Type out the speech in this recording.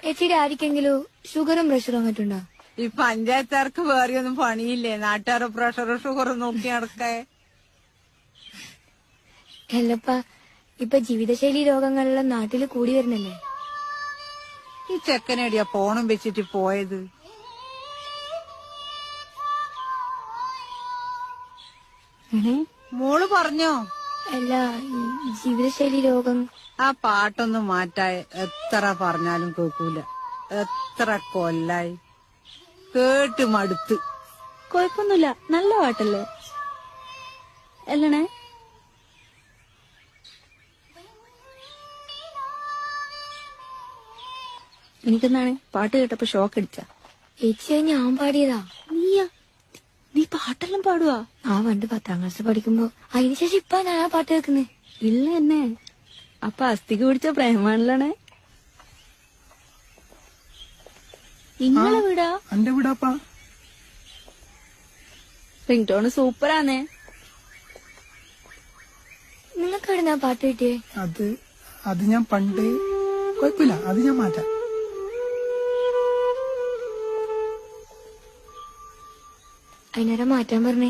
ചേച്ചിയുടെ ആർക്കെങ്കിലും ഷുഗറും പ്രഷറും അങ്ങോട്ടുണ്ടോ? ഈ പഞ്ചായത്തുകാർക്ക് വേറെയൊന്നും പണിയില്ലേ? നാട്ടുകാരെ പ്രഷറും ഷുഗറും നോക്കി നടക്കേ. അല്ലപ്പ ഇപ്പൊ ജീവിതശൈലി രോഗങ്ങളെല്ലാം നാട്ടില് കൂടി വരുന്നല്ലേ. ഈ ചെക്കനേടിയാ ഫോണും വെച്ചിട്ട് പോയത്? മോള് പറഞ്ഞോ? അല്ല, ജീവിതശൈലി രോഗം. ആ പാട്ടൊന്നും മാറ്റായ എത്ര പറഞ്ഞാലും കേൾക്കൂല. എത്ര കൊല്ലായി കേട്ട് മടുത്ത്. കൊഴപ്പൊന്നുമില്ല, നല്ല പാട്ടല്ലേ അല്ലണേ? എനിക്കെന്താണ് പാട്ട് കേട്ടപ്പോ ഷോക്ക് അടിച്ച? ചേച്ചി ഞാൻ പാടിയതാ. നീ പാട്ടെല്ലാം പാടുവാ? ആ പണ്ട് 10ാം ക്ലാസ് പഠിക്കുമ്പോ. അതിനുശേഷം ഇപ്പൊ ഞാൻ ആ പാട്ട് കേൾക്കുന്നേ. ഇല്ല എന്നെ അപ്പൊ അസ്ഥിക്ക് പിടിച്ച പ്രേമാണല്ലേ? നിങ്ങളെ വീടാ? എന്റെ വീടാപ്പാ. Ring tone സൂപ്പറാന്നേ. നിങ്ങൾക്ക് എവിടുന്നാ പാട്ട് കിട്ടിയേ? അത് ഞാൻ പണ്ട്. കുഴപ്പമില്ല, അത് ഞാൻ മാറ്റാം. അതിനേരം മാറ്റാൻ പറഞ്ഞേ.